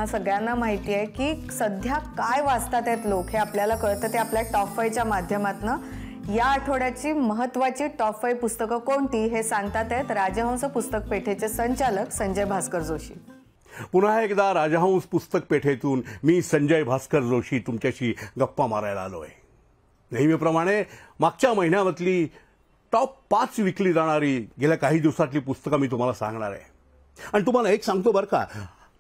सगळ्यांना माहिती आहे की सध्या काय वाचतात आहेत लोक हे आपल्याला कळतं ते आपल्या टॉप 5च्या माध्यमातून। या आठवड्याची महत्त्वाची टॉप 5 पुस्तकं कोणती हे सांगतात आहेत राजहंस पुस्तक पेठेचे संचालक संजय भास्कर जोशी। पुन्हा एकदा राजहंस पुस्तक पेठेतून मी संजय भास्कर जोशी तुमच्याशी गप्पा मारायला आलोय। नेहमीप्रमाणे मागच्या महिन्यातली टॉप 5 विकली जाणारी गेल्या काही दिवसातली पुस्तकं मी तुम्हाला सांगणार आहे। आणि तुम्हाला एक सांगतो बरं का,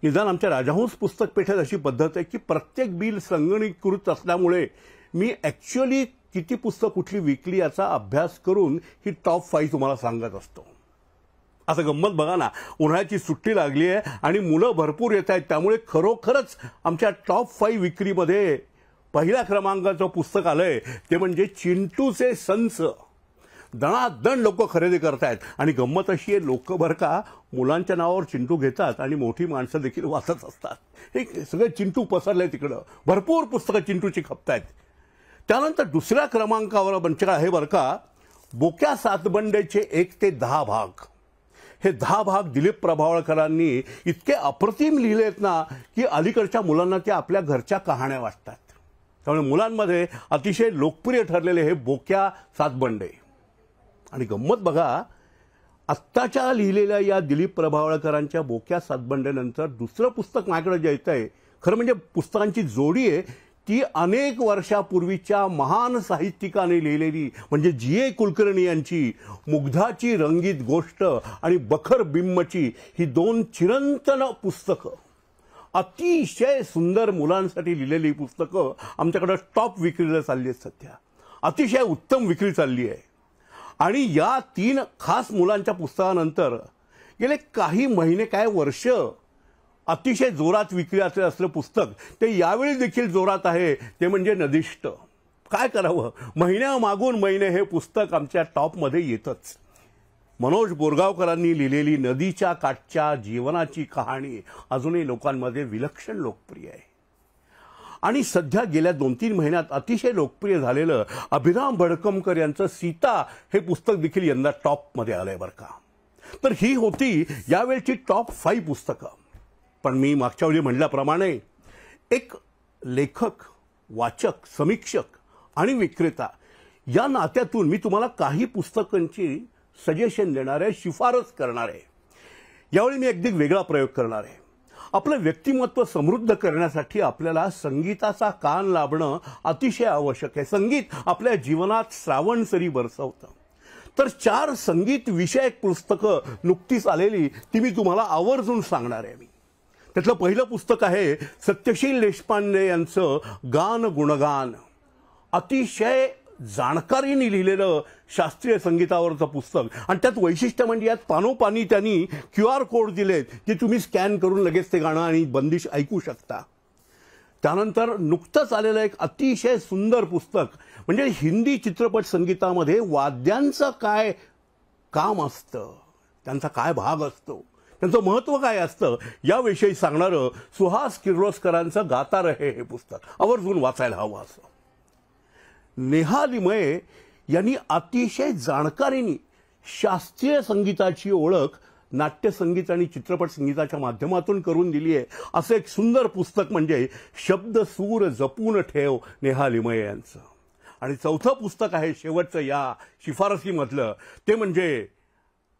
निदान आमच्या राजहंस पुस्तक पेठेत अशी पद्धत आहे की प्रत्येक बिल संगणकीकृत असल्यामुळे मी ॲक्च्युअली किती पुस्तक कुठली विकली याचा अभ्यास करून ही टॉप 5 तुम्हाला सांगत असतो। असं गंमत बघा ना, उन्हाळ्याची सुट्टी लागली आहे आणि मुलं भरपूर येत आहेत, त्यामुळे खरोखरच आमच्या टॉप 5 विक्रीमध्ये पहिल्या क्रमांकाचं पुस्तक आलंय ते म्हणजे चिंटूचे संच। दणादण लोक खरेदी करतायत आणि गंमत अशी आहे, लोक बरं का मुलांच्या नावावर चिंटू घेतात आणि मोठी माणसं देखील वाचत असतात। हे सगळे चिंटू पसरले तिकडं, भरपूर पुस्तकं चिंटूची खपतायत। त्यानंतर दुसऱ्या क्रमांकावर म्हणजे आहे बरं का, बोक्या सातबंडेचे 1 ते 10 भाग। हे 10 भाग दिलीप प्रभावळकरांनी इतके अप्रतिम लिहिलेत ना की अलीकडच्या मुलांना ते आपल्या घरच्या कहाण्या वाटतात। त्यामुळे मुलांमध्ये अतिशय लोकप्रिय ठरलेले हे बोक्या सातबंडे। आणि गंमत बघा, आत्ताच्या लिहिलेल्या या दिलीप प्रभावळकरांच्या बोक्या सातबंडेनंतर दुसरं पुस्तक माझ्याकडे जे येत आहे, खरं म्हणजे पुस्तकांची जोडी आहे ती अनेक वर्षापूर्वीच्या महान साहित्यिकाने लिहिलेली म्हणजे जी.ए. कुलकर्णी यांची मुग्धाची रंगीत गोष्ट आणि बखर बिंबची ही 2 चिरंतन पुस्तकं, अतिशय सुंदर मुलांसाठी लिहिलेली पुस्तकं आमच्याकडे टॉप विक्रीला चालली आहेत सध्या। अतिशय उत्तम विक्री चालली आहे। आणि या 3 खास मुलांच्या पुस्तकानंतर गेले काही महिने काय वर्ष अतिशय जोरात विक्री असलेलं पुस्तक ते यावेळी देखील जोरात आहे, ते म्हणजे नदिष्ट। काय करावं, महिन्यामागून महिने हे पुस्तक आमच्या टॉपमध्ये येतच। मनोज बोरगावकरांनी लिहिलेली नदीच्या काठच्या जीवनाची कहाणी अजूनही लोकांमध्ये विलक्षण लोकप्रिय आहे। आणि सध्या गेल्या 2-3 महिन्यात अतिशय लोकप्रिय झालेलं अभिराम भडकमकर यांचं सीता हे पुस्तक देखील यंदा टॉपमध्ये आलंय बरं का। तर ही होती यावेळची टॉप 5 पुस्तकं। पण मी मागच्या वेळी म्हटल्याप्रमाणे एक लेखक, वाचक, समीक्षक आणि विक्रेता या नात्यातून मी तुम्हाला काही पुस्तकांची सजेशन देणार आहे, शिफारस करणार आहे। यावेळी मी अगदी वेगळा प्रयोग करणार आहे। आपलं व्यक्तिमत्व समृद्ध करण्यासाठी आपल्याला संगीताचा कान लाभणं अतिशय आवश्यक आहे। संगीत आपल्या जीवनात श्रावणसरी बरसवतं। तर 4 संगीत विषयक पुस्तकं नुकतीच आलेली ती मी तुम्हाला आवर्जून सांगणार आहे। मी त्यातलं पहिलं पुस्तक आहे सत्यशील देशपांडे यांचं गान गुणगान। अतिशय जाणकारीने लिहिलेलं शास्त्रीय संगीतावरचं पुस्तक आणि त्यात वैशिष्ट्य म्हणजे यात पानोपानी त्यांनी QR कोड दिलेत की तुम्ही स्कॅन करून लगेच ते गाणं आणि बंदिश ऐकू शकता। त्यानंतर नुकतंच आलेलं एक अतिशय सुंदर पुस्तक म्हणजे हिंदी चित्रपट संगीतामध्ये वाद्यांचं काय काम असतं, त्यांचा काय भाग असतो, त्यांचं महत्त्व काय असतं याविषयी सांगणारं सुहास किर्लोस्करांचं गाता रहे हे पुस्तक आवर्जून वाचायला हवं असं। नेहा लिमये यांनी अतिशय जाणकारीने शास्त्रीय संगीताची ओळख नाट्यसंगीत आणि चित्रपट संगीताच्या माध्यमातून करून दिली आहे असं एक सुंदर पुस्तक म्हणजे शब्द सूर जपून ठेव नेहा लिमये यांचं। आणि चौथं पुस्तक आहे शेवटचं या शिफारसीमधलं, ते म्हणजे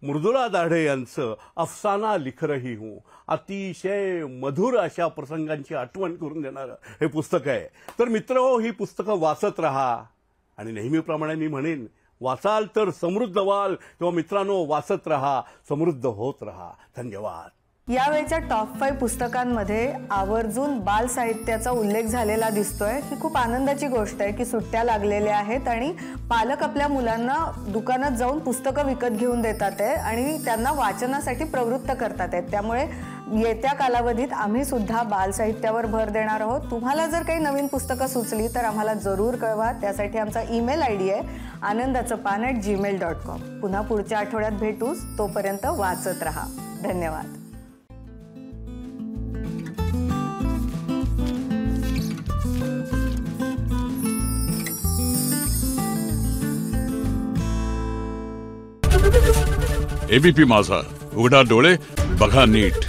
मृदुला दाढे यांचं अफसाना लिख रही हूं। अतिशय मधुर अशा प्रसंगांची आठवण करून देणारं हे पुस्तक आहे। तर मित्रहो, ही पुस्तकं वाचत राहा आणि नेहमीप्रमाणे मी म्हणेन, वाचाल तर समृद्ध व्हाल। तेव्हा मित्रांनो, वाचत राहा, समृद्ध होत राहा। धन्यवाद। यावेळच्या टॉप 5 पुस्तकांमध्ये आवर्जून बाल साहित्याचा उल्लेख झालेला दिसतोय। ही खूप आनंदाची गोष्ट आहे की सुट्ट्या लागलेल्या आहेत आणि पालक आपल्या मुलांना दुकानात जाऊन पुस्तकं विकत घेऊन देतात आहे आणि त्यांना वाचनासाठी प्रवृत्त करतात आहेत। त्यामुळे येत्या कालावधीत आम्ही सुद्धा बाल साहित्यावर भर देणार आहोत। तुम्हाला जर काही नवीन पुस्तकं सुचली तर आम्हाला जरूर कळवा। त्यासाठी आमचा ईमेल ID आहे anandachapan@gmail.com। पुन्हा पुढच्या आठवड्यात भेटूच, तोपर्यंत वाचत रहा। धन्यवाद। एबीपी माझा, उघडा डोळे बघा नीट।